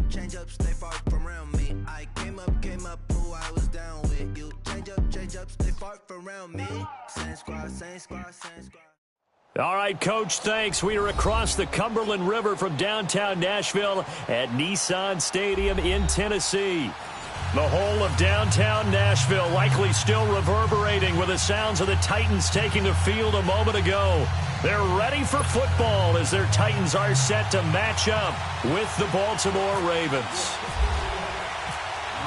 change up, stay far from around me. I came up, who I was down with. You change up, stay far from around me. Same squad, same squad, same squad. All right, Coach, thanks. We are across the Cumberland River from downtown Nashville at Nissan Stadium in Tennessee. The whole of downtown Nashville likely still reverberating with the sounds of the Titans taking the field a moment ago. They're ready for football as their Titans are set to match up with the Baltimore Ravens.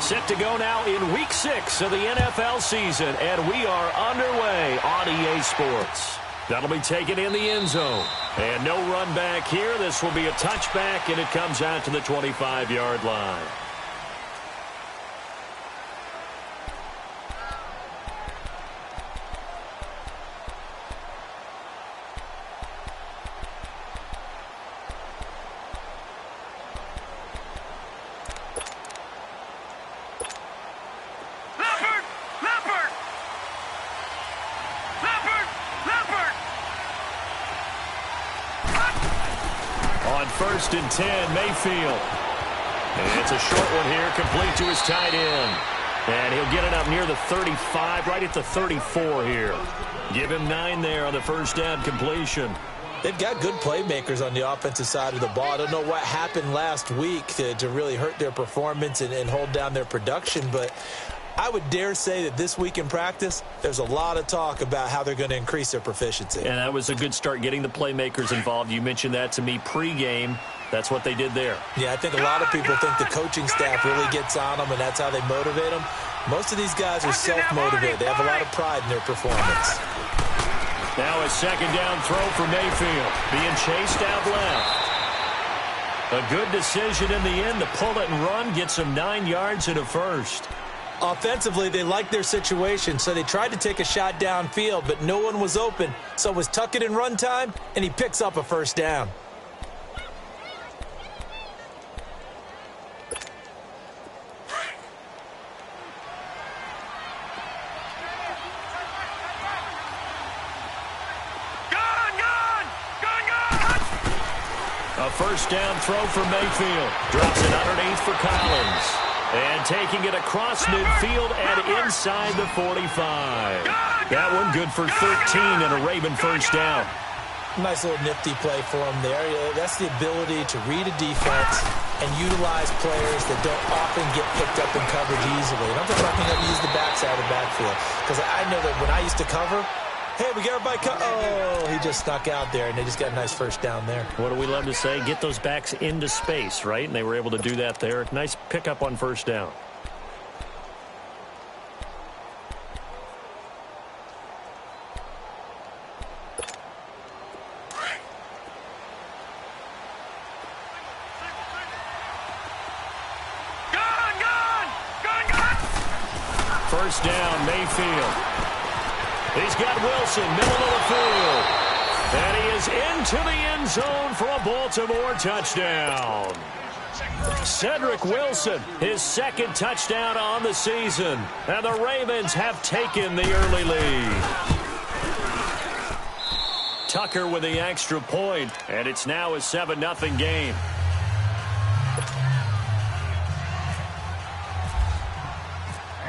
Set to go now in Week 6 of the NFL season, and we are underway on EA Sports. That'll be taken in the end zone. And no run back here. This will be a touchback, and it comes out to the 25-yard line. First and 10, Mayfield. And it's a short one here, complete to his tight end. And he'll get it up near the 35, right at the 34 here. Give him 9 there on the first down completion. They've got good playmakers on the offensive side of the ball. I don't know what happened last week to really hurt their performance and hold down their production, but I would dare say that this week in practice, there's a lot of talk about how they're going to increase their proficiency. And that was a good start, getting the playmakers involved. You mentioned that to me pregame. That's what they did there. Yeah, I think a lot of people think the coaching staff really gets on them, and that's how they motivate them. Most of these guys are self-motivated. They have a lot of pride in their performance. Now a second down throw for Mayfield, being chased out left. A good decision in the end to pull it and run, gets him 9 yards and a first. Offensively, they liked their situation, so they tried to take a shot downfield, but no one was open. So it was tuck it in run time, and he picks up a first down. A first down throw for Mayfield. Drops it underneath for Collins. And taking it across midfield and inside the 45. That one good for 13 and a Raven first down. Nice little nifty play for him there. That's the ability to read a defense and utilize players that don't often get picked up in coverage easily. And I'm talking about being able to use the backside of the backfield. Because I know that when I used to cover, hey, we got everybody oh, he just snuck out there, and they just got a nice first down there. What do we love to say? Get those backs into space, right? And they were able to do that there. Nice pickup on first down. First down, Mayfield. He's got Wilson, middle of the field. And he is into the end zone for a Baltimore touchdown. Cedric Wilson, his second touchdown on the season. And the Ravens have taken the early lead. Tucker with the extra point, and it's now a 7-0 game.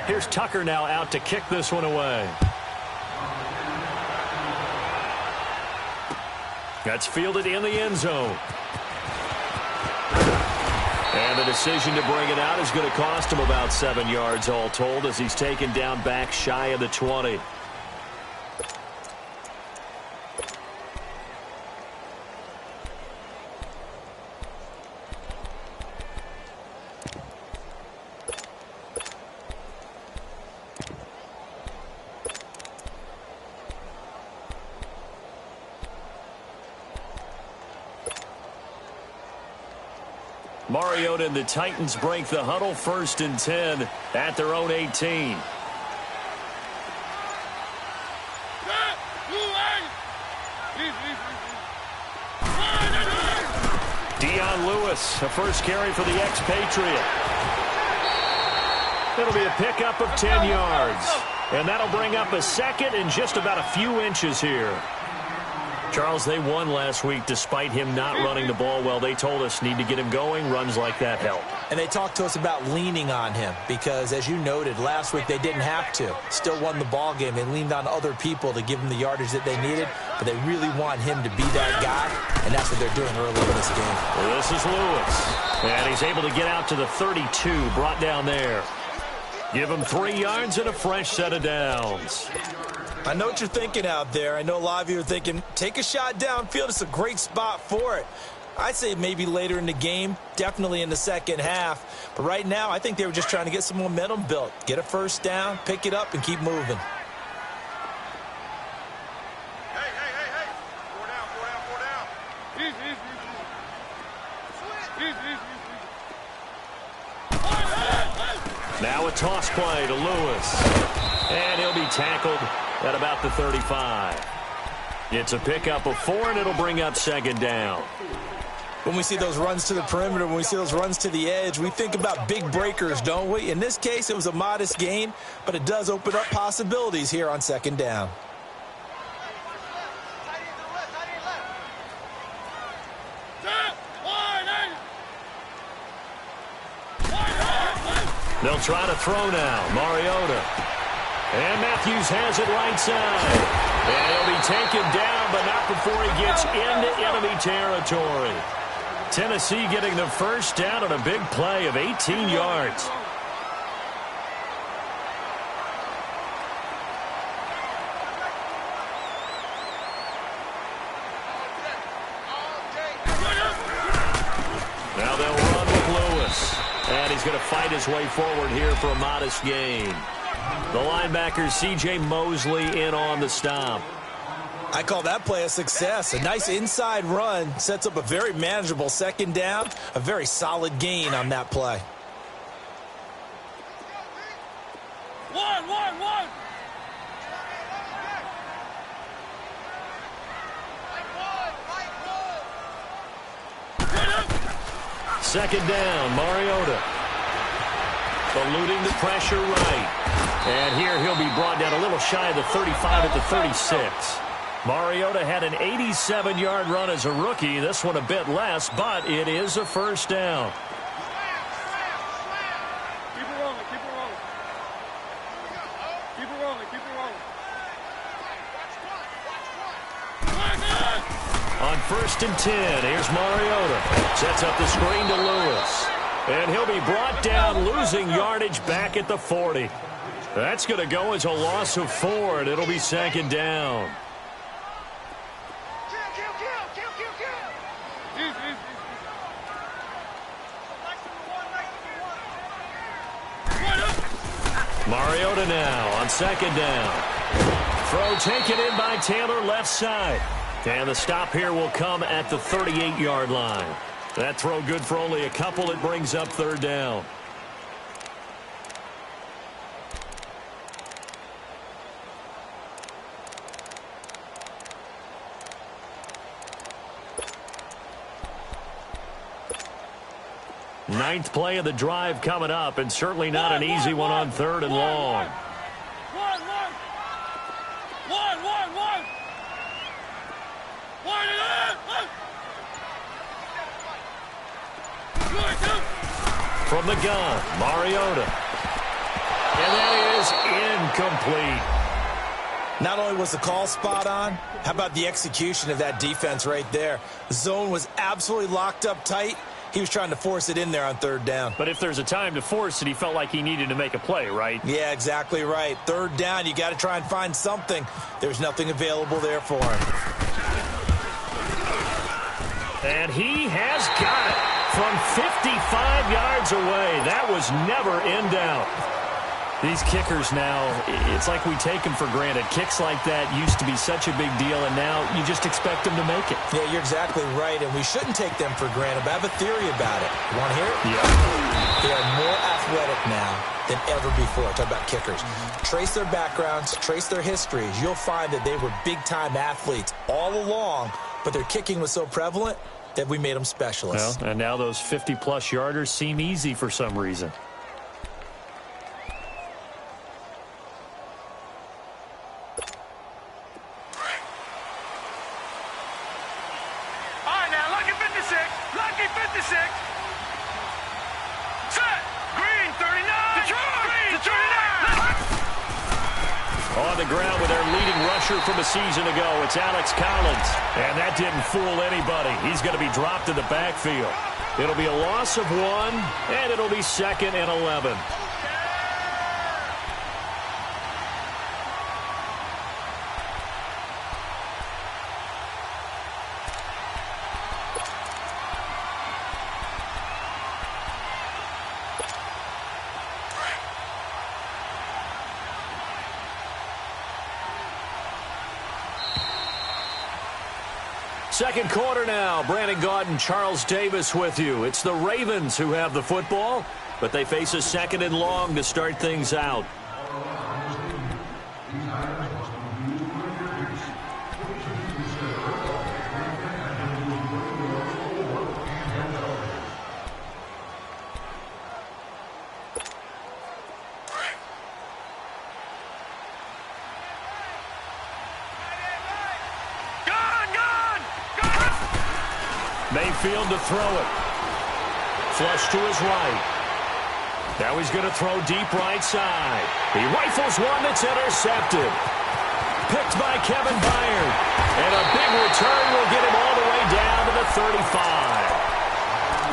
Here's Tucker now out to kick this one away. That's fielded in the end zone. And the decision to bring it out is going to cost him about 7 yards all told as he's taken down back shy of the 20. Mariota and the Titans break the huddle, 1st and 10 at their own 18. Dion Lewis, a first carry for the expatriate. It'll be a pickup of 10 yards. And that'll bring up a second and just about a few inches here. Charles, they won last week despite him not running the ball well. They told us need to get him going. Runs like that help. And they talked to us about leaning on him because, as you noted, last week they didn't have to. Still won the ball game. They leaned on other people to give them the yardage that they needed, but they really want him to be that guy, and that's what they're doing early in this game. Well, this is Lewis, and he's able to get out to the 32, brought down there. Give him 3 yards and a fresh set of downs. I know what you're thinking out there. I know a lot of you are thinking, take a shot downfield. It's a great spot for it. I'd say maybe later in the game, definitely in the second half. But right now, I think they were just trying to get some momentum built. Get a first down, pick it up, and keep moving. Hey. 4 down. Easy. Now a toss play to Lewis. And he'll be tackled at about the 35. It's a pickup of 4, and it'll bring up second down. When we see those runs to the perimeter, when we see those runs to the edge, we think about big breakers, don't we? In this case, it was a modest gain, but it does open up possibilities here on second down. They'll try to throw now. Mariota. And Matthews has it right side. And he'll be taken down, but not before he gets into enemy territory. Tennessee getting the first down on a big play of 18 yards. Now they'll run with Lewis. And he's going to fight his way forward here for a modest gain. The linebacker, C.J. Mosley, in on the stop. I call that play a success. A nice inside run sets up a very manageable second down. A very solid gain on that play. One. Second down, Mariota. Eluding the pressure right. And here he'll be brought down a little shy of the 35 at the 36. Mariota had an 87-yard run as a rookie. This one a bit less, but it is a first down. Keep it rolling. On 1st and 10, here's Mariota. Sets up the screen to Lewis. And he'll be brought down, losing yardage back at the 40. That's going to go as a loss of 4, and it'll be second down. Mariota now on second down. Throw taken in by Taylor left side. And the stop here will come at the 38-yard line. That throw good for only a couple. It brings up third down. Ninth play of the drive coming up, and certainly not an easy one on 3rd and long. From the gun, Mariota. And that is incomplete. Not only was the call spot on, how about the execution of that defense right there? The zone was absolutely locked up tight. He was trying to force it in there on 3rd down. But if there's a time to force it, he felt like he needed to make a play, right? Yeah, exactly right. 3rd down, you got to try and find something. There's nothing available there for him. And he has got it from 55 yards away. That was never in doubt. These kickers now, it's like we take them for granted. Kicks like that used to be such a big deal, and now you just expect them to make it. Yeah, you're exactly right, and we shouldn't take them for granted, but I have a theory about it. You want to hear it? Yeah. They are more athletic now than ever before. Talk about kickers. Trace their backgrounds, trace their histories. You'll find that they were big-time athletes all along, but their kicking was so prevalent that we made them specialists. Well, and now those 50-plus yarders seem easy for some reason. on the ground with their leading rusher from a season ago. It's Alex Collins. And that didn't fool anybody. He's going to be dropped in the backfield. It'll be a loss of 1, and it'll be 2nd and 11. Second quarter now. Brandon Gaudin, Charles Davis with you. It's the Ravens who have the football, but they face a 2nd and long to start things out. Mayfield to throw it. Flush to his right. Now he's going to throw deep right side. He rifles one that's intercepted. Picked by Kevin Byard. And a big return will get him all the way down to the 35.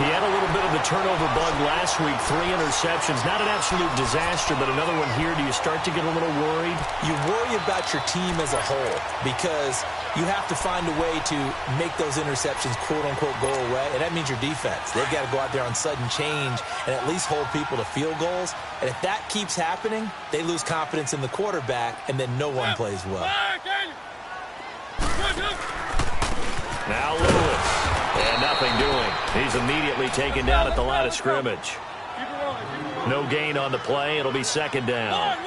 He had a little bit of the turnover bug last week. 3 interceptions. Not an absolute disaster, but another one here. Do you start to get a little worried? You worry about your team as a whole because you have to find a way to make those interceptions, quote-unquote, go away, and that means your defense. They've got to go out there on sudden change and at least hold people to field goals. And if that keeps happening, they lose confidence in the quarterback, and then no one plays well. Now Lewis. And nothing doing. He's immediately taken down at the line of scrimmage. No gain on the play. It'll be 2nd down.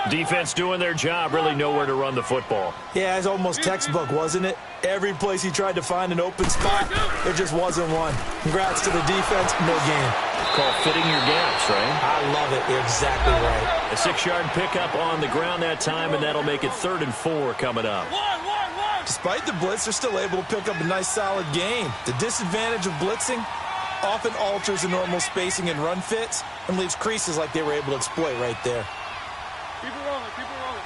Defense doing their job. Really nowhere to run the football. Yeah, it's almost textbook, wasn't it? Every place he tried to find an open spot, there just wasn't one. Congrats to the defense. No gain. Called fitting your gaps, right? I love it. You're exactly right. A 6-yard pickup on the ground that time, and that'll make it 3rd and 4 coming up. Despite the blitz, they're still able to pick up a nice, solid gain. The disadvantage of blitzing often alters the normal spacing and run fits and leaves creases like they were able to exploit right there. Keep it rolling, keep it rolling.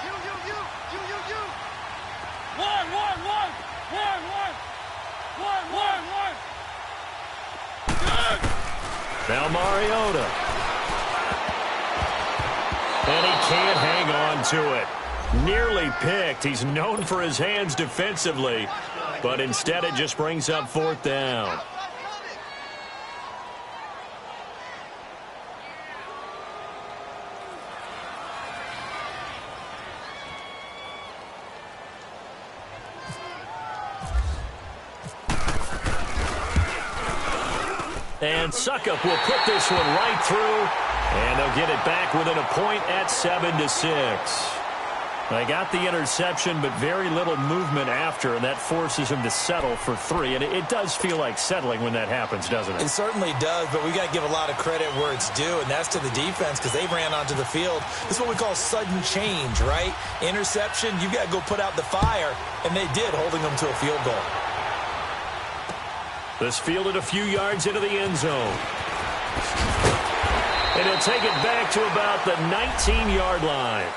You. 1. Good. Now Mariota. And he can't hang on to it. Nearly picked. He's known for his hands defensively, but instead it just brings up 4th down. And Suckup will put this one right through. And they'll get it back within a point at 7-6. They got the interception, but very little movement after, and that forces him to settle for 3. And it does feel like settling when that happens, doesn't it? It certainly does, but we got to give a lot of credit where it's due, and that's to the defense because they ran onto the field. This is what we call sudden change, right? Interception, you got to go put out the fire, and they did, holding them to a field goal. This fielded a few yards into the end zone. And he'll take it back to about the 19-yard line.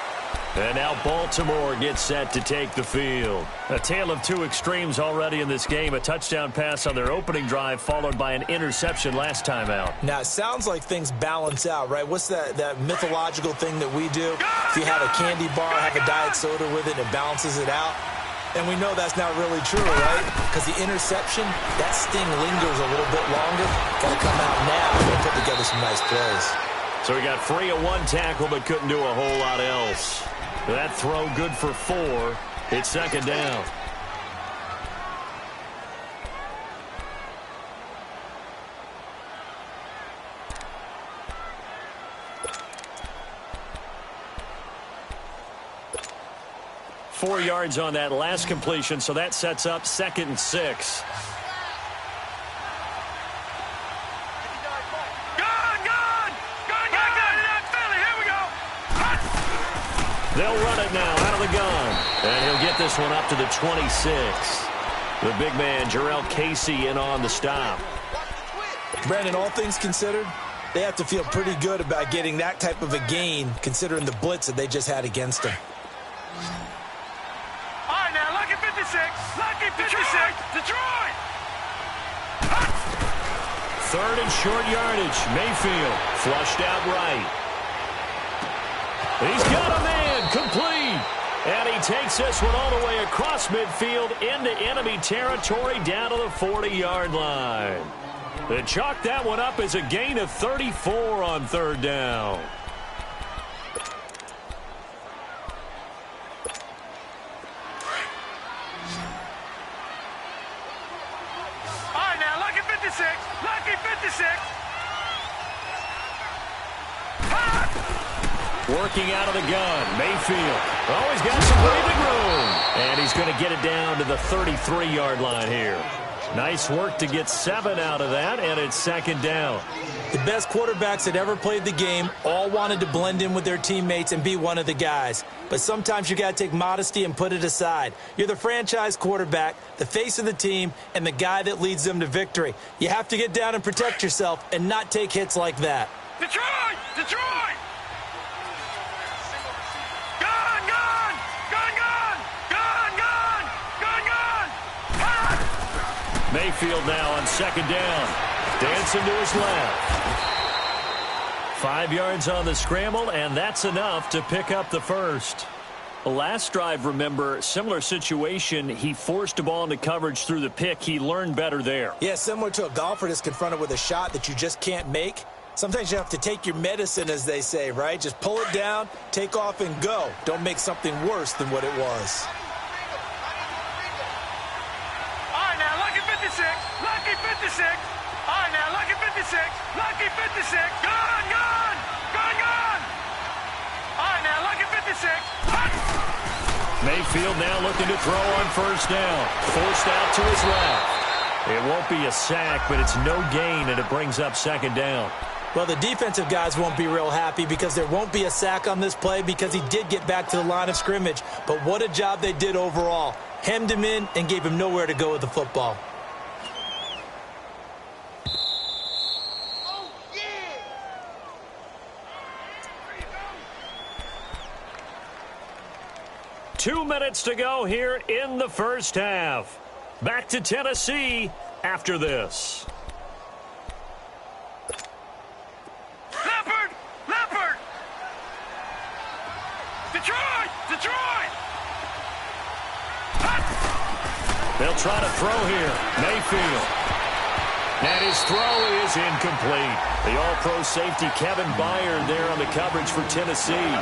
And now Baltimore gets set to take the field. A tale of 2 extremes already in this game. A touchdown pass on their opening drive followed by an interception last time out. Now, it sounds like things balance out, right? What's that mythological thing that we do? If you have a candy bar, have a diet soda with it, and it balances it out. And we know that's not really true, right? Because the interception, that sting lingers a little bit longer. Got to come out now and put together some nice plays. So he got free of 1 tackle but couldn't do a whole lot else. That throw good for 4. It's 2nd down. Four yards on that last completion, so that sets up 2nd and 6. They'll run it now out of the gun. And he'll get this one up to the 26. The big man, Jarrell Casey, in on the stop. Brandon, all things considered, They have to feel pretty good about getting that type of a gain, considering the blitz that they just had against them. All right, now, lucky 56. Lucky 56. Detroit. Third and short yardage. Mayfield flushed out right. He's got a man complete. And he takes this one all the way across midfield into enemy territory down to the 40-yard line. They chalk that one up as a gain of 34 on third down. All right, now, lucky 56. Lucky 56. Working out of the gun, Mayfield. Oh, he's got some breathing room. And he's going to get it down to the 33-yard line here. Nice work to get 7 out of that, and it's second down. The best quarterbacks that ever played the game all wanted to blend in with their teammates and be one of the guys. But sometimes you got to take modesty and put it aside. You're the franchise quarterback, the face of the team, and the guy that leads them to victory. You have to get down and protect yourself and not take hits like that. Detroit! Detroit! Gun! Gun! Gun! Gun! Gun! Gun! Gun! Gun! Mayfield now on second down. Dancing to his left. 5 yards on the scramble, and that's enough to pick up the first. The last drive, remember, similar situation. He forced a ball into coverage through the pick. He learned better there. Yeah, similar to a golfer that's confronted with a shot that you just can't make. Sometimes you have to take your medicine, as they say, right? Just pull it down, take off, and go. Don't make something worse than what it was. All right, now, lucky 56. Lucky 56. All right, now, lucky 56. Lucky 56. Gun! Gun! Gun! Gun! All right, now, lucky 56. Mayfield now looking to throw on first down. Forced out to his left. It won't be a sack, but it's no gain, and it brings up second down. Well, the defensive guys won't be real happy because there won't be a sack on this play because he did get back to the line of scrimmage. But what a job they did overall. Hemmed him in and gave him nowhere to go with the football. Oh, yeah! 2 minutes to go here in the first half. Back to Tennessee after this. Leopard! Leopard! Detroit! Detroit! They'll try to throw here. Mayfield. And his throw is incomplete. The all-pro safety Kevin Byard there on the coverage for Tennessee.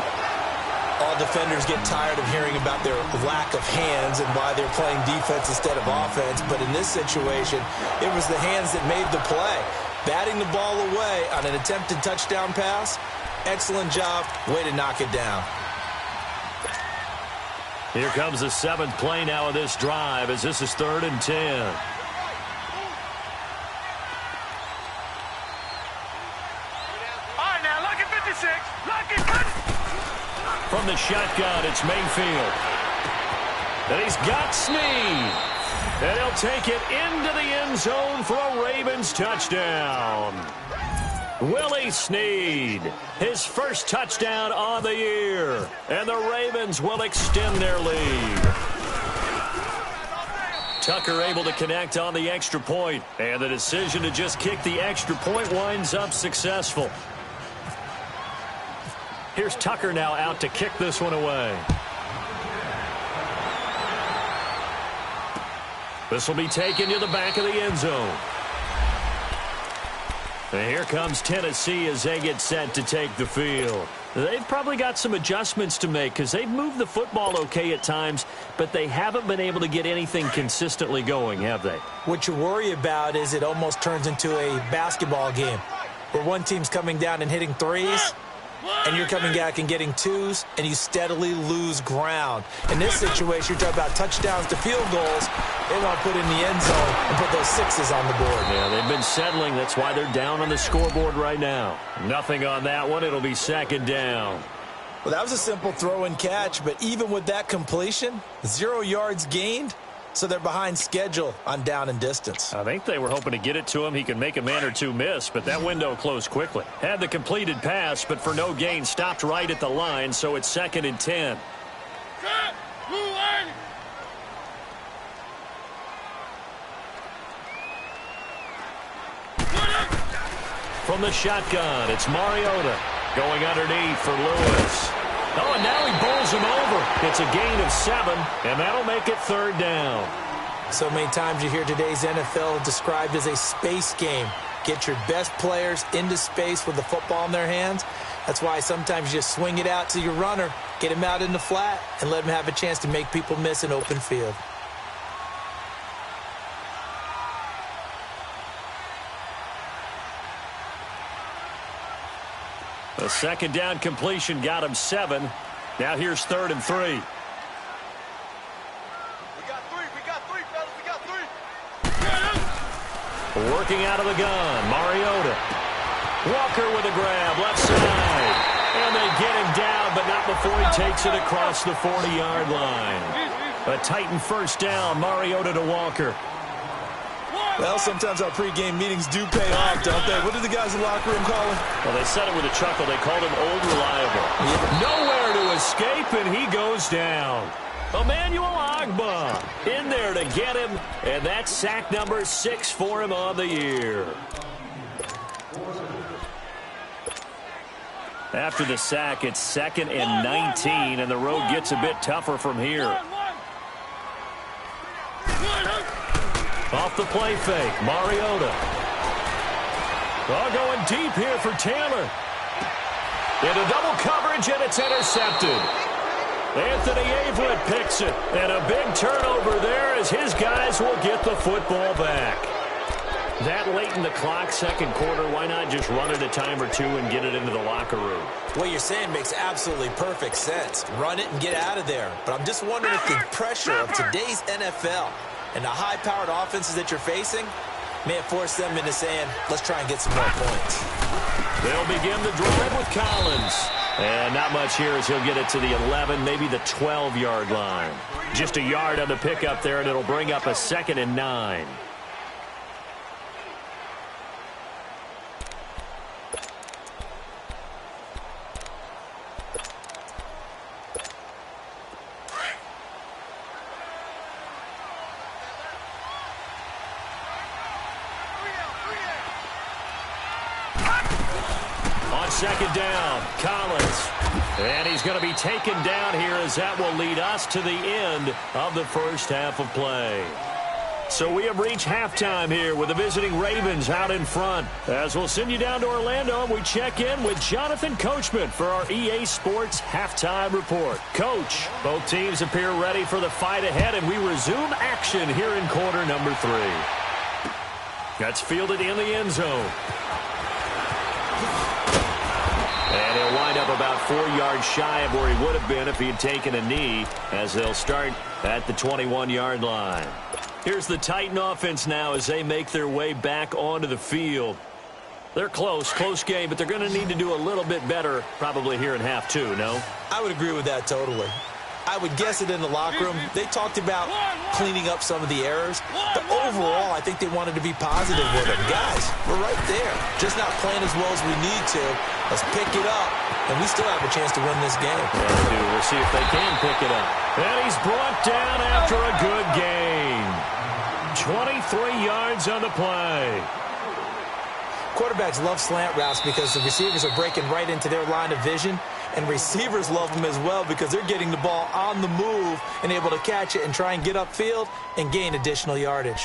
All defenders get tired of hearing about their lack of hands and why they're playing defense instead of offense. But in this situation, it was the hands that made the play. Batting the ball away on an attempted touchdown pass. Excellent job. Way to knock it down. Here comes the 7th play now of this drive as this is 3rd and 10. All right, now, lucky 56. Lucky 56. From the shotgun, it's Mayfield. And he's got Snead. And he'll take it into the end zone for a Ravens touchdown. Willie Snead, his first touchdown on the year. And the Ravens will extend their lead. Tucker able to connect on the extra point. And the decision to just kick the extra point winds up successful. Here's Tucker now out to kick this one away. This will be taken to the back of the end zone. And here comes Tennessee as they get set to take the field. They've probably got some adjustments to make because they've moved the football okay at times, but they haven't been able to get anything consistently going, have they? What you worry about is it almost turns into a basketball game where one team's coming down and hitting threes, and you're coming back and getting twos, and you steadily lose ground. In this situation, you're talking about touchdowns to field goals. They want to put in the end zone and put those sixes on the board. Yeah, they've been settling. That's why they're down on the scoreboard right now. Nothing on that one. It'll be second down. Well, that was a simple throw and catch, but even with that completion, 0 yards gained, So they're behind schedule on down and distance. I think they were hoping to get it to him. He can make a man or two miss, but that window closed quickly. Had the completed pass, but for no gain, stopped right at the line, so it's 2nd and 10. From the shotgun, it's Mariota going underneath for Lewis. Oh, and now he bowls him over. It's a gain of 7, and that'll make it 3rd down. So many times you hear today's NFL described as a space game. Get your best players into space with the football in their hands. That's why sometimes you just swing it out to your runner, get him out in the flat, and let him have a chance to make people miss an open field. The 2nd down completion got him 7. Now here's 3rd and 3. We got three, fellas. We got 3. Working out of the gun, Mariota. Walker with a grab, left side. And they get him down, but not before he takes it across the 40-yard line. A Titan 1st down, Mariota to Walker. Well, sometimes our pregame meetings do pay off, don't they? What did the guys in the locker room call him? Well, they said it with a chuckle. They called him Old Reliable. Yeah. Nowhere to escape, and he goes down. Emmanuel Ogbah in there to get him, and that's sack number 6 for him on the year. After the sack, it's 2nd and 19, and the road gets a bit tougher from here. Off the play fake, Mariota. Going deep here for Taylor. Into double coverage, and it's intercepted. Anthony Averett picks it, and a big turnover there as his guys will get the football back. That late in the clock, 2nd quarter, why not just run it a time or two and get it into the locker room? What you're saying makes absolutely perfect sense. Run it and get out of there. But I'm just wondering if the pressure of today's NFL and the high-powered offenses that you're facing may have forced them into saying, let's try and get some more points. They'll begin the drive with Collins. And not much here as he'll get it to the 11, maybe the 12-yard line. Just a yard on the pickup there, and it'll bring up a 2nd and 9. On 2nd down, Collins. And he's going to be taken down here as that will lead us to the end of the 1st half of play. So we have reached halftime here with the visiting Ravens out in front. As we'll send you down to Orlando, and we check in with Jonathan Coachman for our EA Sports Halftime Report. Coach, both teams appear ready for the fight ahead, and we resume action here in quarter number 3. That's fielded in the end zone. And he'll wind up about 4 yards shy of where he would have been if he had taken a knee, as they'll start at the 21-yard line. Here's the Titan offense now as they make their way back onto the field. They're close game, but they're going to need to do a little bit better probably here in half 2, no? I would agree with that totally. I would guess it in the locker room. They talked about cleaning up some of the errors, but overall, I think they wanted to be positive with it. Guys, we're right there, just not playing as well as we need to. Let's pick it up, and we still have a chance to win this game. Yeah, we do. We'll see if they can pick it up. And he's brought down after a good gain. 23 yards on the play. Quarterbacks love slant routes because the receivers are breaking right into their line of vision, and receivers love them as well because they're getting the ball on the move and able to catch it and try and get upfield and gain additional yardage.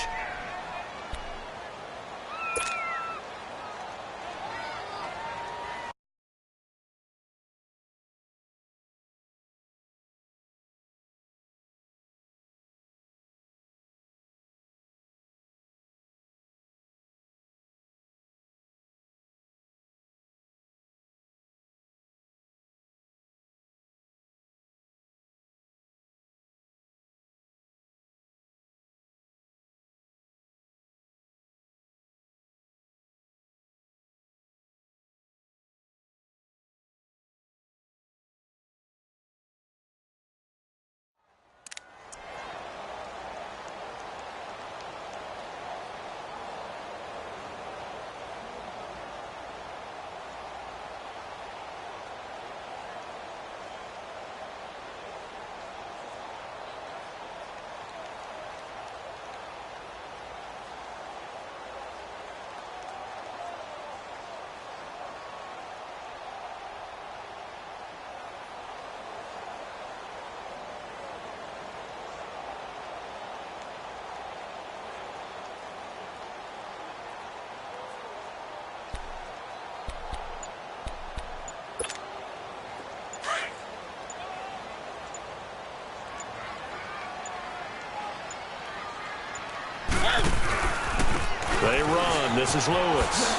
They run. This is Lewis.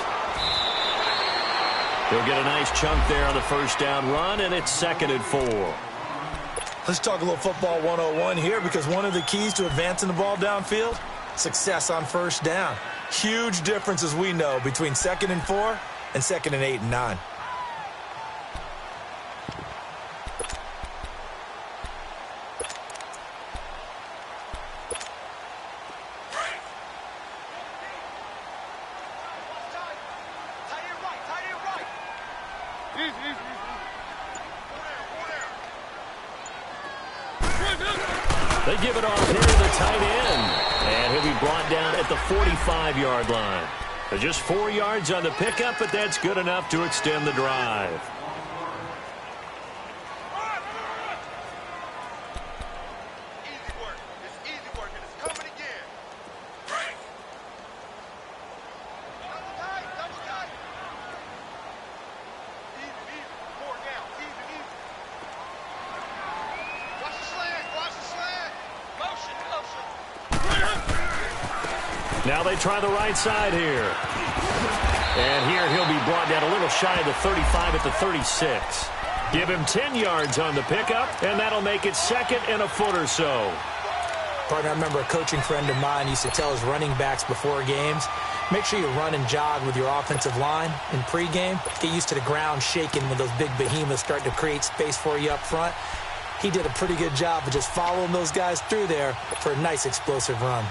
He'll get a nice chunk there on the first down run, and it's 2nd and 4. Let's talk a little football 101 here, because one of the keys to advancing the ball downfield, success on first down. Huge difference, as we know, between 2nd and 4 and 2nd and 8 and 9. They give it off here to the tight end. And he'll be brought down at the 45-yard line. Just 4 yards on the pickup, but that's good enough to extend the drive. Now they try the right side here. And here he'll be brought down a little shy of the 35 at the 36. Give him 10 yards on the pickup, and that'll make it 2nd and a foot or so. Partner, I remember a coaching friend of mine used to tell his running backs before games, make sure you run and jog with your offensive line in pregame. Get used to the ground shaking when those big behemoths start to create space for you up front. He did a pretty good job of just following those guys through there for a nice explosive run.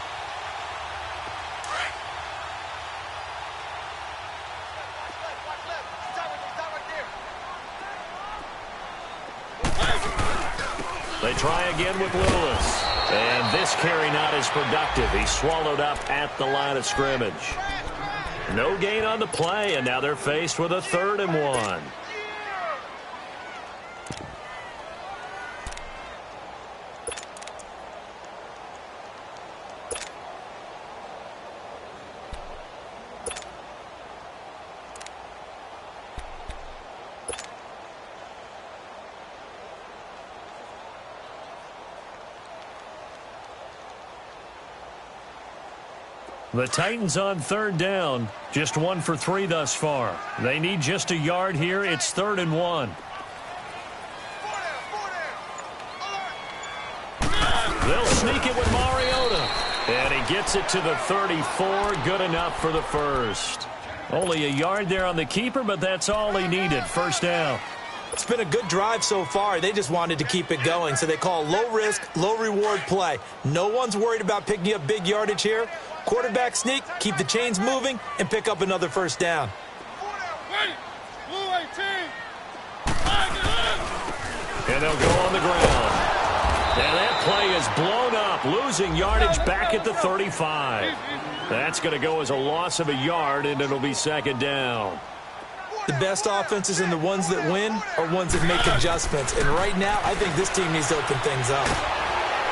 They try again with Lewis. And this carry not as productive. He's swallowed up at the line of scrimmage. No gain on the play, and now they're faced with a 3rd and 1. The Titans on 3rd down. Just 1 for 3 thus far. They need just a yard here. It's 3rd and 1. They'll sneak it with Mariota. And he gets it to the 34. Good enough for the first. Only a yard there on the keeper, but that's all he needed. 1st down. It's been a good drive so far. They just wanted to keep it going, so they call low-risk, low-reward play. No one's worried about picking up big yardage here. Quarterback sneak, keep the chains moving, and pick up another 1st down. And they'll go on the ground. And that play is blown up, losing yardage back at the 35. That's going to go as a loss of a yard, and it'll be 2nd down. The best offenses and the ones that win are ones that make adjustments. And right now, I think this team needs to open things up.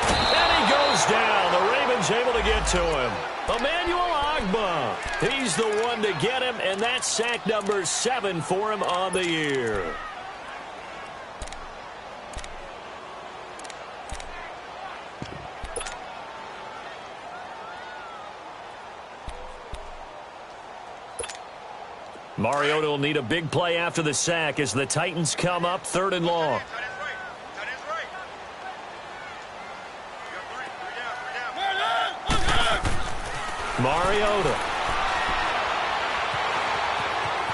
And he goes down. The Ravens able to get to him. Emmanuel Ogbah. He's the one to get him, and that's sack number 7 for him on the year. Mariota will need a big play after the sack as the Titans come up 3rd and long. Mariota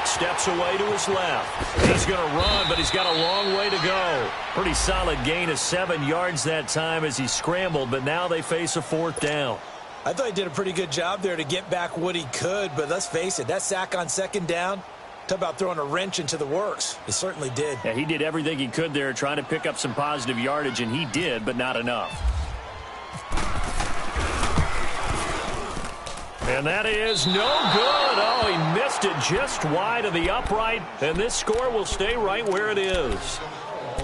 steps away to his left. He's going to run, but he's got a long way to go. Pretty solid gain of 7 yards that time as he scrambled, but now they face a 4th down. I thought he did a pretty good job there to get back what he could, but let's face it, that sack on 2nd down, talk about throwing a wrench into the works. He certainly did. Yeah, he did everything he could there trying to pick up some positive yardage, and he did, but not enough. And that is no good. Oh, he missed it just wide of the upright, and this score will stay right where it is.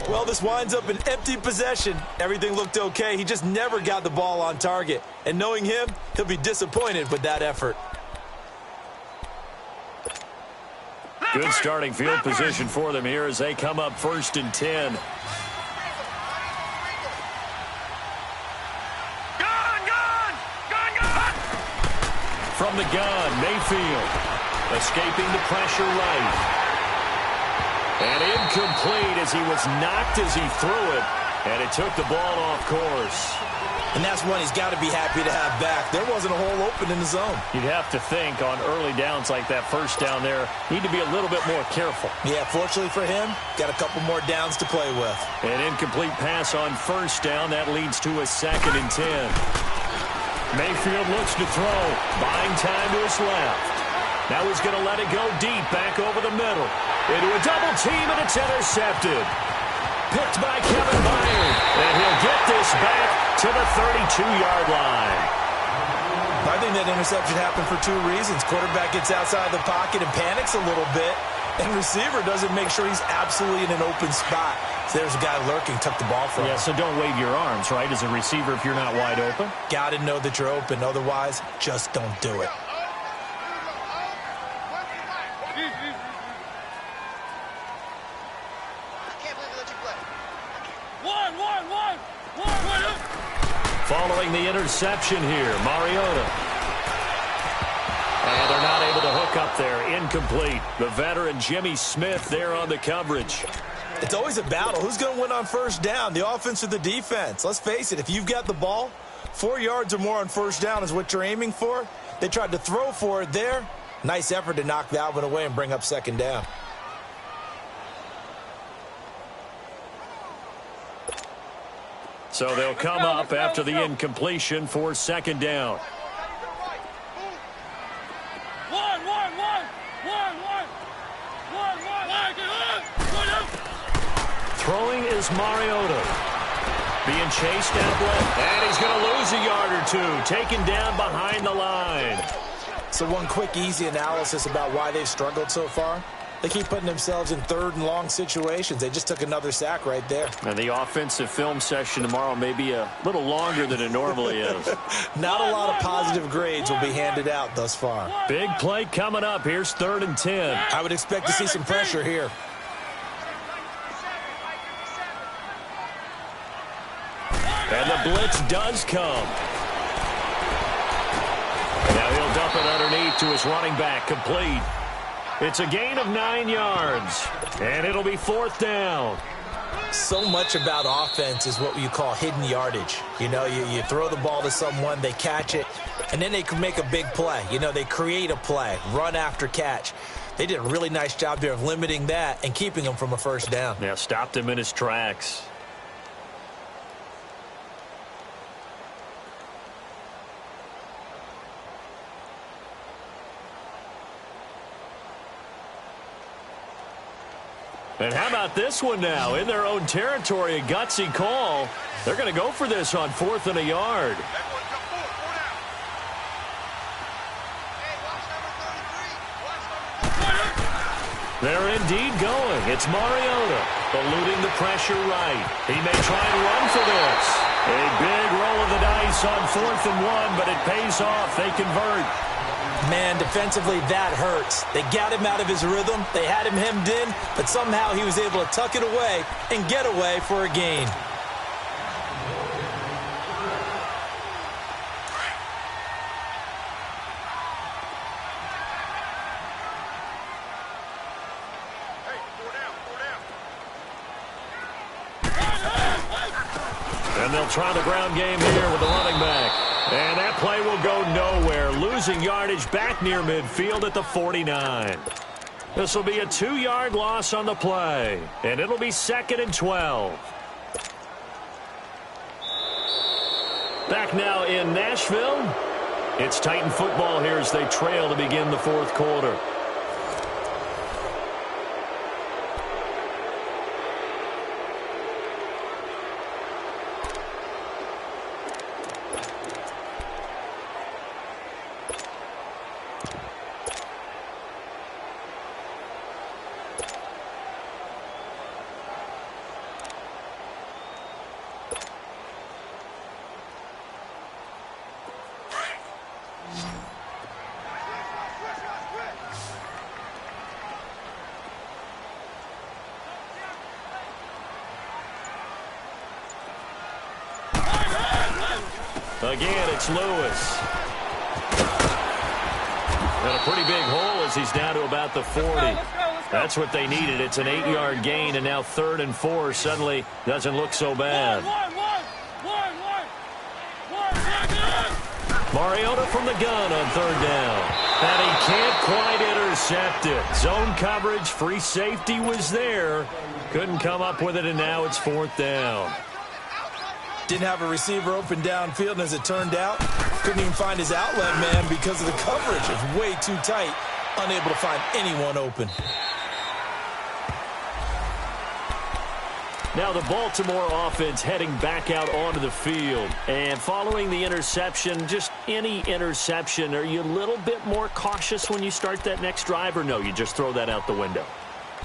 Well, this winds up an empty possession. Everything looked okay. He just never got the ball on target. And knowing him, he'll be disappointed with that effort. Good starting field position for them here as they come up 1st and 10. From from the gun. Mayfield escaping the pressure right. And incomplete as he was knocked as he threw it. And it took the ball off course. And that's one he's got to be happy to have back. There wasn't a hole open in the zone. You'd have to think on early downs like that first down there, need to be a little bit more careful. Yeah, fortunately for him, got a couple more downs to play with. An incomplete pass on first down. That leads to a 2nd and 10. Mayfield looks to throw. Buying time to his left. Now he's going to let it go deep back over the middle. Into a double team, and it's intercepted. Picked by Kevin Byard. And he'll get this back to the 32-yard line. I think that interception happened for 2 reasons. Quarterback gets outside the pocket and panics a little bit. And receiver doesn't make sure he's absolutely in an open spot. So there's a guy lurking, took the ball from him. Yeah, so don't wave your arms, right, as a receiver if you're not wide open. Got to know that you're open. Otherwise, just don't do it. Following the interception here, Mariota. And they're not able to hook up there. Incomplete. The veteran Jimmy Smith there on the coverage. It's always a battle. Who's going to win on first down, the offense or the defense? Let's face it, if you've got the ball, 4 yards or more on first down is what you're aiming for. They tried to throw for it there. Nice effort to knock that one away and bring up 2nd down. So they'll come up after the incompletion for 2nd down. Throwing is Mariota. Being chased out left. And he's going to lose a yard or 2. Taken down behind the line. So one quick, easy analysis about why they've struggled so far. They keep putting themselves in 3rd and long situations. They just took another sack right there. And the offensive film session tomorrow may be a little longer than it normally is. Not a lot of positive grades will be handed out thus far. Big play coming up. Here's 3rd and 10. I would expect to see some pressure here. And the blitz does come. Now he'll dump it underneath to his running back, complete. It's a gain of 9 yards, and it'll be 4th down. So much about offense is what you call hidden yardage. You know, you throw the ball to someone, they catch it, and then they can make a big play. You know, they create a play, run after catch. They did a really nice job there of limiting that and keeping him from a first down. Yeah, stopped him in his tracks. And how about this one now? In their own territory, a gutsy call. They're going to go for this on 4th and a yard. They're indeed going. It's Mariota eluding the pressure right. He may try and run for this. A big roll of the dice on 4th and 1, but it pays off. They convert. Man, defensively, that hurts. They got him out of his rhythm. They had him hemmed in, but somehow he was able to tuck it away and get away for a gain. And they'll try the ground game here with the running back. And that play will go nowhere. Losing yardage back near midfield at the 49. This will be a 2-yard loss on the play. And it'll be 2nd and 12. Back now in Nashville. It's Titan football here as they trail to begin the 4th quarter. Again, it's Lewis. And a pretty big hole as he's down to about the 40. That's what they needed. It's an 8-yard gain, and now 3rd and 4 suddenly doesn't look so bad. Mariota from the gun on 3rd down. And he can't quite intercept it. Zone coverage, free safety was there. Couldn't come up with it, and now it's 4th down. Didn't have a receiver open downfield, and as it turned out, couldn't even find his outlet man because of the coverage. It's way too tight, unable to find anyone open. Now the Baltimore offense heading back out onto the field. And following the interception, just any interception, are you a little bit more cautious when you start that next drive, or no, you just throw that out the window?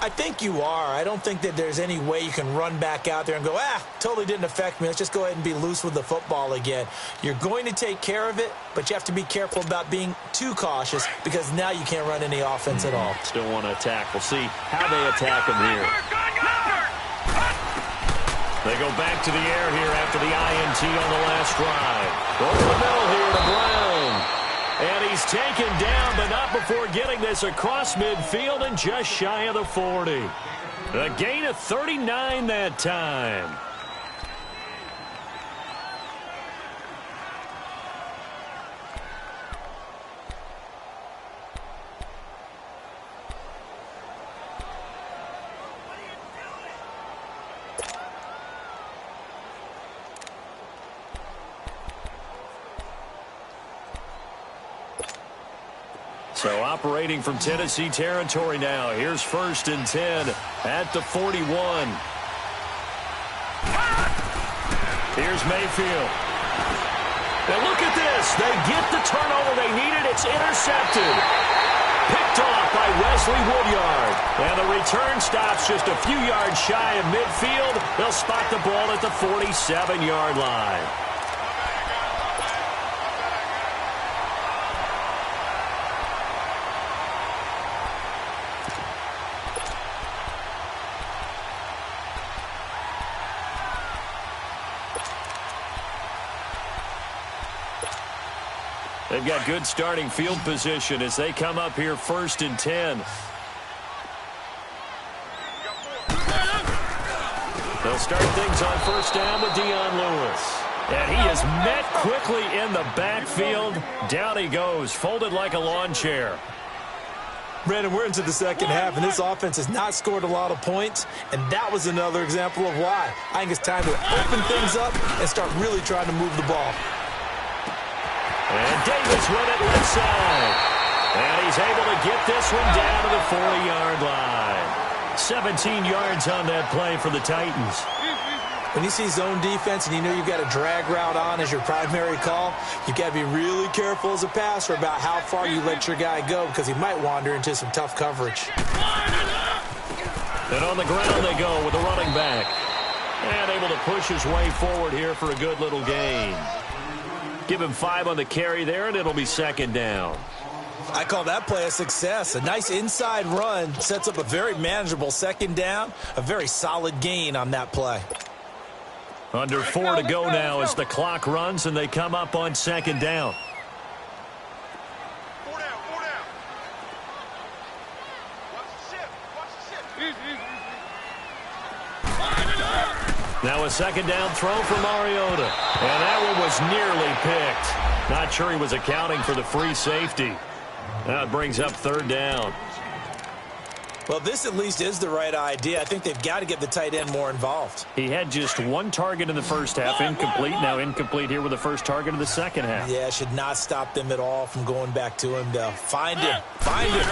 I think you are. I don't think that there's any way you can run back out there and go, totally didn't affect me. Let's just go ahead and be loose with the football again. You're going to take care of it, but you have to be careful about being too cautious because now you can't run any offense at all. Still want to attack. We'll see how they attack him here. They go back to the air here after the INT on the last drive. Over the middle here to Brown. And he's taken down, but not before getting this across midfield and just shy of the 40. A gain of 39 that time. So operating from Tennessee territory now. Here's 1st and 10 at the 41. Here's Mayfield. Now look at this. They get the turnover they needed. It's intercepted. Picked off by Wesley Woodyard. And the return stops just a few yards shy of midfield. They'll spot the ball at the 47-yard line. They've got good starting field position as they come up here 1st and 10. They'll start things on 1st down with Dion Lewis. And he is met quickly in the backfield. Down he goes, folded like a lawn chair. Brandon, we're into the second half, and this offense has not scored a lot of points, and that was another example of why. I think it's time to open things up and start really trying to move the ball. And Davis with it left side. And he's able to get this one down to the 40-yard line. 17 yards on that play for the Titans. When you see zone defense and you know you've got a drag route on as your primary call, you've got to be really careful as a passer about how far you let your guy go because he might wander into some tough coverage. And on the ground they go with the running back. And able to push his way forward here for a good little gain. Give him 5 on the carry there, and it'll be 2nd down. I call that play a success. A nice inside run sets up a very manageable 2nd down. A very solid gain on that play. Under 4 to go now as the clock runs, and they come up on 2nd down. 4 down, 4 down. Watch the shift, watch the shift. Now a 2nd down throw for Mariota. And that one was nearly picked. Not sure he was accounting for the free safety. That brings up 3rd down. Well, this at least is the right idea. I think they've got to get the tight end more involved. He had just 1 target in the first half, incomplete. Now incomplete here with the first target of the second half. Yeah, should not stop them at all from going back to him, though. Find him. Find him.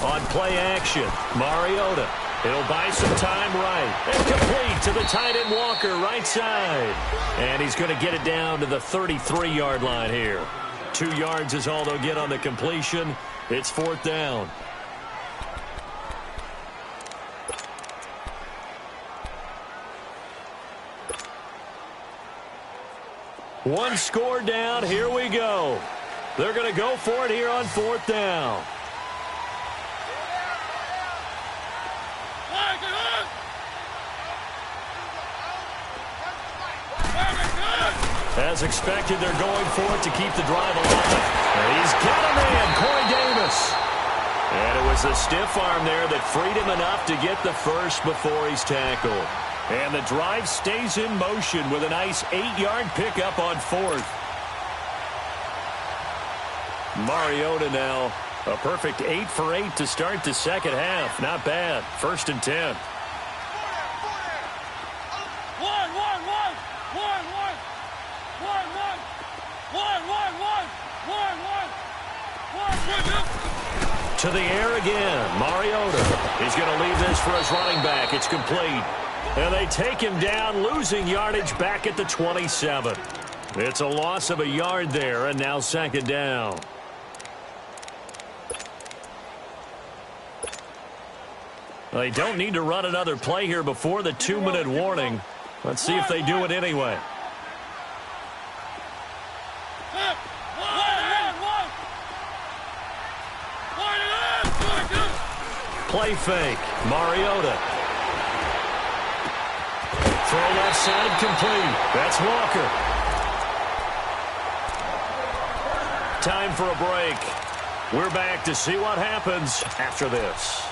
On play action, Mariota. He'll buy some time right. And complete to the tight end Walker, right side. And he's going to get it down to the 33-yard line here. 2 yards is all they'll get on the completion. It's 4th down. One score down. Here we go. They're going to go for it here on 4th down. As expected, they're going for it to keep the drive alive. And he's got a man. Corey was the stiff arm there that freed him enough to get the first before he's tackled. And the drive stays in motion with a nice 8-yard pickup on 4th. Mariota now, a perfect 8 for 8 to start the second half. Not bad. 1st and 10. To the air again. Mariota. He's going to leave this for his running back. It's complete. And they take him down, losing yardage back at the 27. It's a loss of a yard there, and now 2nd down. They don't need to run another play here before the 2-minute warning. Let's see if they do it anyway. Play fake. Mariota. Throw left side complete. That's Walker. Time for a break. We're back to see what happens after this.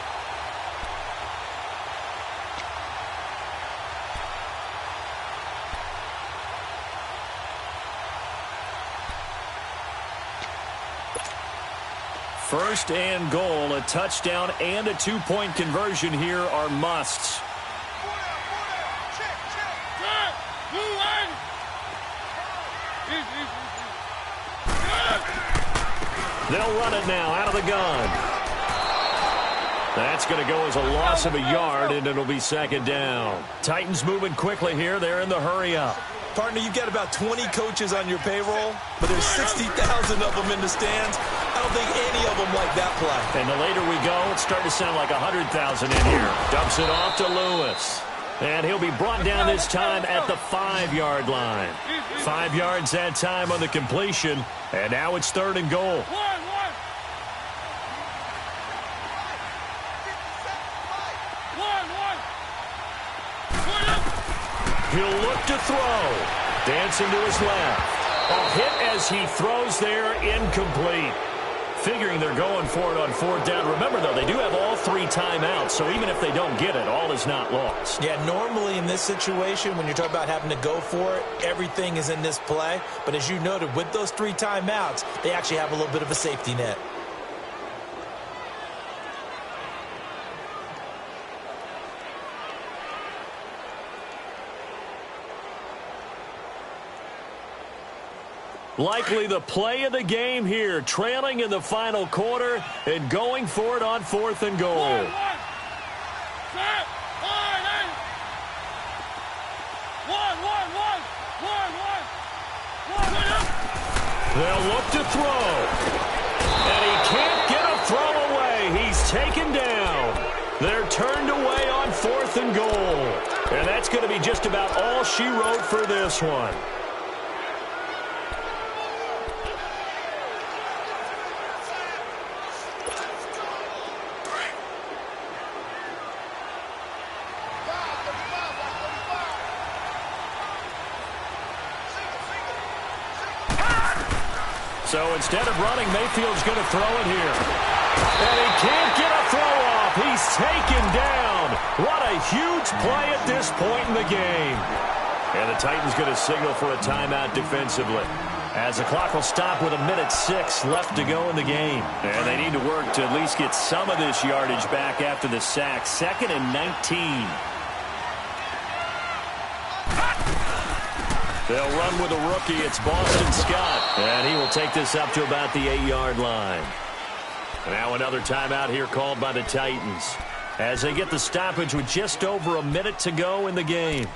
First and goal, a touchdown and a 2-point conversion here are musts. They'll run it now out of the gun. That's going to go as a loss of a yard, and it'll be 2nd down. Titans moving quickly here. They're in the hurry-up. Partner, you've got about 20 coaches on your payroll, but there's 60,000 of them in the stands. I don't think any of them like that play. And the later we go, it's starting to sound like 100,000 in here. Dumps it off to Lewis. And he'll be brought down this time at the 5-yard line. 5 yards that time on the completion. And now it's 3rd and goal. He'll look to throw. Dancing to his left. A hit as he throws there, incomplete. Figuring they're going for it on 4th down. Remember, though, they do have all 3 timeouts, so even if they don't get it, all is not lost. Yeah, normally in this situation, when you're talking about having to go for it, everything is in this play. But as you noted, with those 3 timeouts, they actually have a little bit of a safety net. Likely the play of the game here, trailing in the final quarter and going for it on 4th and goal. They'll look to throw. And he can't get a throw away. He's taken down. They're turned away on 4th and goal. And that's going to be just about all she wrote for this one. So instead of running, Mayfield's going to throw it here. And he can't get a throw off. He's taken down. What a huge play at this point in the game. And the Titans going to signal for a timeout defensively, as the clock will stop with 1:06 left to go in the game. And they need to work to at least get some of this yardage back after the sack. 2nd and 19. They'll run with a rookie. It's Boston Scott. And he will take this up to about the 8-yard line. Now another timeout here called by the Titans, as they get the stoppage with just over a minute to go in the game.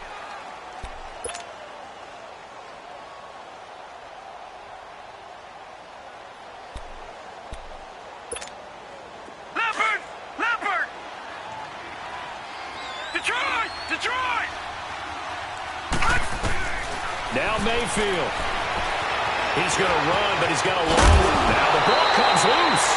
Leopard! Detroit! Now Mayfield. He's going to run, but he's got a long one. Now the ball comes loose.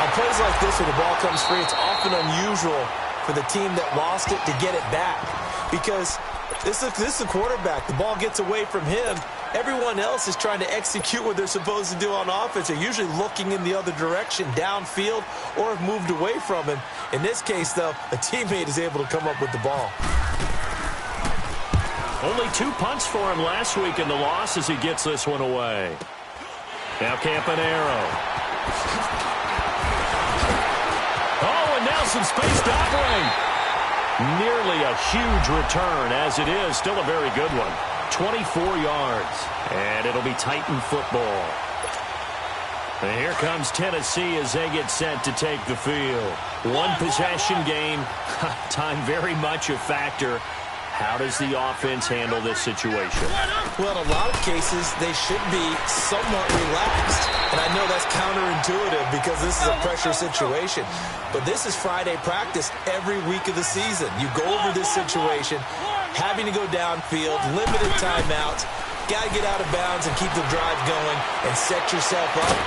On plays like this, where the ball comes free, it's often unusual for the team that lost it to get it back, because This is the quarterback. The ball gets away from him. Everyone else is trying to execute what they're supposed to do on offense. They're usually looking in the other direction, downfield, or have moved away from him. In this case, though, a teammate is able to come up with the ball. Only 2 punts for him last week in the loss as he gets this one away. Now Campanaro. Oh, and now some space to operate. Nearly a huge return, as it is. Still a very good one. 24 yards. And it'll be Titan football. And here comes Tennessee as they get set to take the field. One possession game. Time very much a factor. How does the offense handle this situation? Well, in a lot of cases, they should be somewhat relaxed. And I know that's counterintuitive because this is a pressure situation. But this is Friday practice every week of the season. You go over this situation, having to go downfield, limited timeouts, got to get out of bounds and keep the drive going and set yourself up.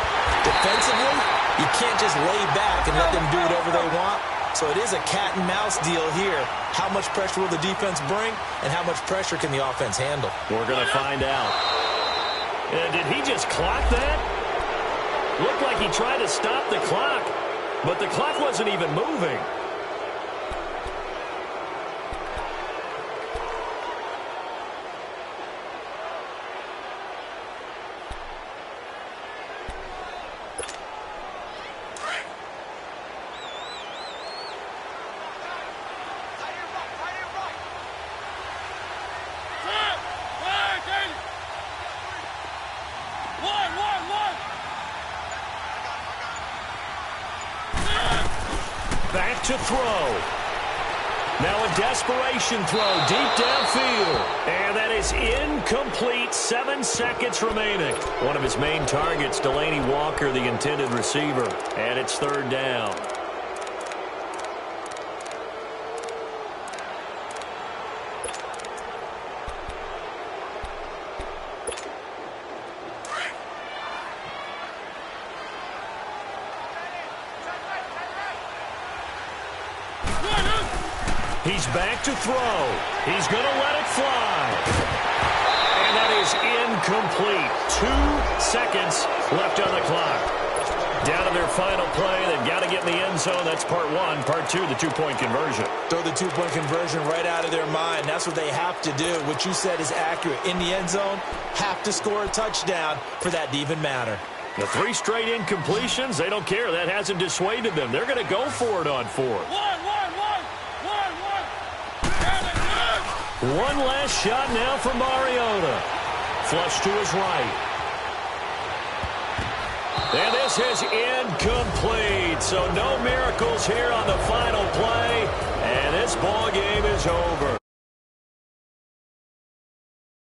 Defensively, you can't just lay back and let them do whatever they want. So it is a cat-and-mouse deal here. How much pressure will the defense bring, and how much pressure can the offense handle? We're going to find out. Did he just clock that? Looked like he tried to stop the clock, but the clock wasn't even moving. Back to throw. Now a desperation throw deep downfield. And that is incomplete. 7 seconds remaining. One of his main targets, Delaney Walker, the intended receiver. And it's 3rd down. He's back to throw. He's going to let it fly. And that is incomplete. 2 seconds left on the clock. Down to their final play. They've got to get in the end zone. That's part 1. Part 2, the 2-point conversion. Throw the 2-point conversion right out of their mind. That's what they have to do. What you said is accurate. In the end zone, have to score a touchdown for that to even matter. The 3 straight incompletions, they don't care. That hasn't dissuaded them. They're going to go for it on 4th. One last shot now for Mariota. Flush to his right. And this is incomplete. So no miracles here on the final play. And this ball game is over.